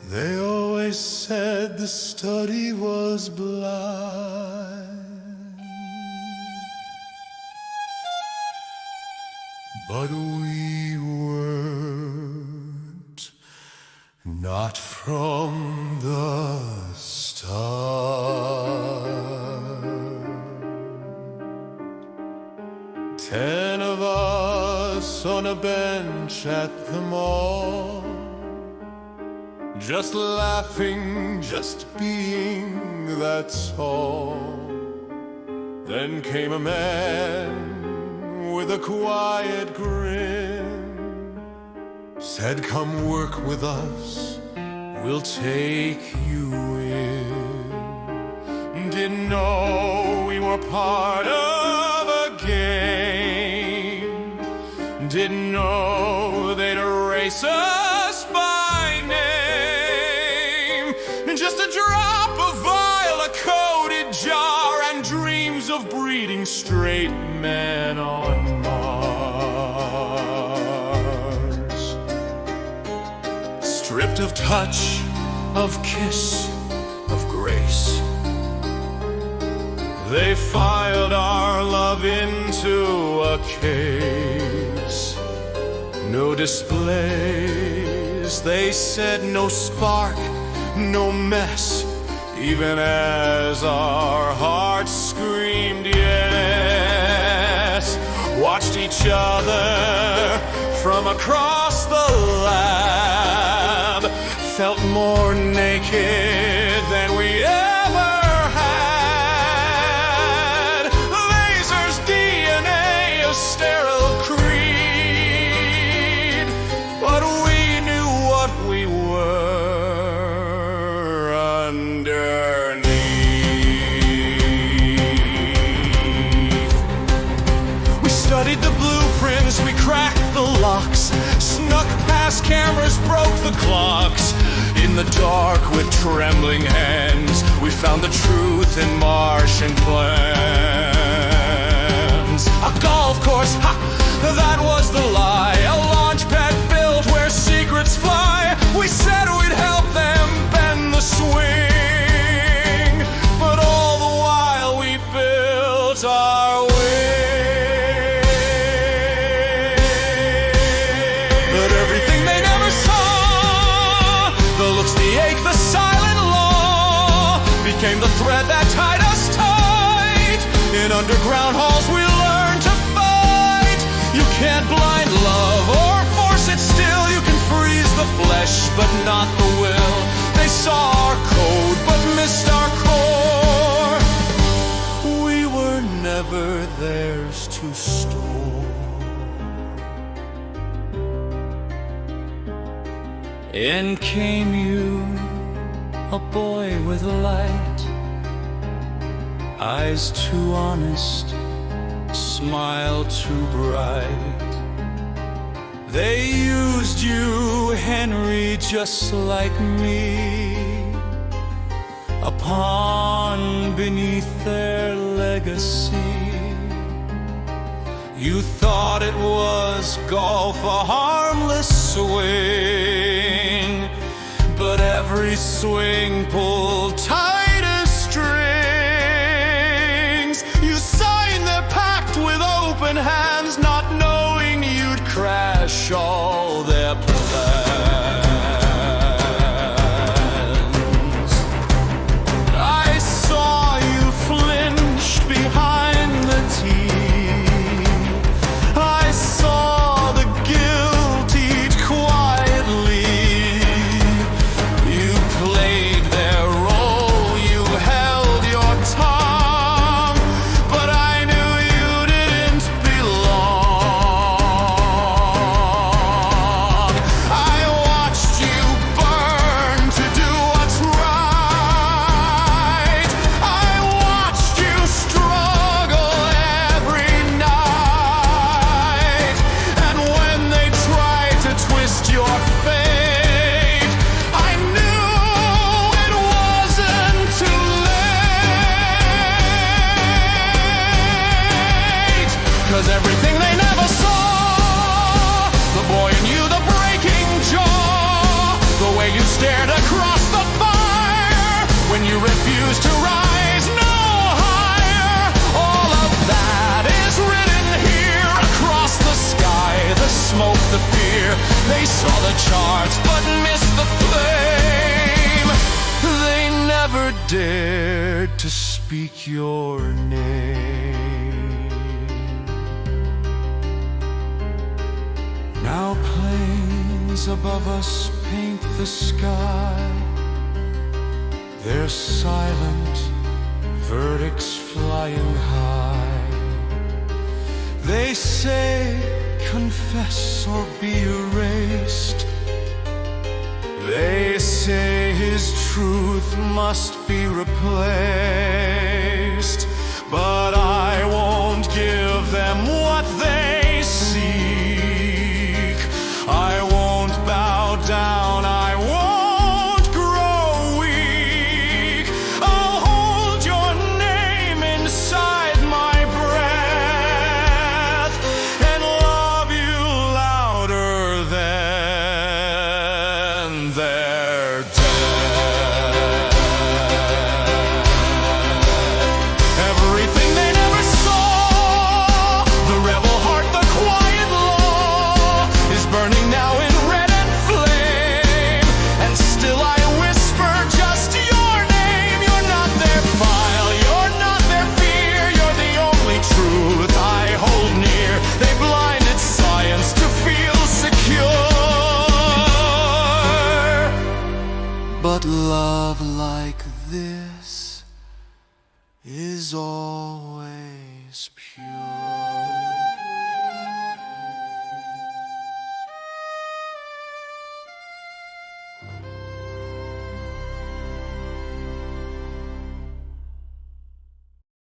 They always said the study was blind, but we weren't, not from the start. 10 of us on a bench at the mall, just laughing, just being, that's all. Then came a man with a quiet grin, said, "Come work with us, we'll take you in." Didn't know we were part of a game, didn't know they'd erase us by name. Just a drop of vial, a coated jar, and dreams of breeding straight men on Mars. Stripped of touch, of kiss, of grace, they filed our love into a case. No displays, they said, no spark, no mess, even as our hearts screamed yes. Watched each other from across the lab, felt more naked than we ever had. Lasers, DNA, a sterile creed, but we knew what we were underneath. We studied the blueprints, we cracked the locks, snuck past cameras, broke the clocks. In the dark with trembling hands, we found the truth in Martian plans. A golf course, ha, that was the lie. A launch pad built where secrets fly. We said we'd help them bend the swing, but all the while we built our wing. But everything they never saw, the looks, the ache, the silent law, became the thread that tied us tight. In underground halls we learned to fight. You can't blind love or force it still. You can freeze the flesh but not the will. They saw our code but missed our core. We were never theirs to store. In came you, a boy with a light, eyes too honest, smile too bright. They used you, Henry, just like me, a pawn beneath their legacy. You thought it was golf, a harmless swing, but every swing pulled tighter strings. You signed the pact with open hands, not knowing you'd crash all their plans. I saw you flinched behind the tee. I saw the guilty quietly. You played their role, stared across the fire when you refused to rise no higher. All of that is written here across the sky. The smoke, the fear. They saw the charts but missed the flame. They never dared to speak your name. Now planes above us paint the sky, their silent verdicts flying high. They say, confess or be erased. They say his truth must be replaced. But I won't give them what they seek. I won't bow down, I won't grow weak. I'll hold your name inside my breath and love you louder than their death. Everything they never saw, the rebel heart, the quiet law, is burning now in red and flame. And still I whisper just your name. You're not their file, you're not their fear. You're the only truth I hold near. They blinded science to feel secure. But love like this is always pure.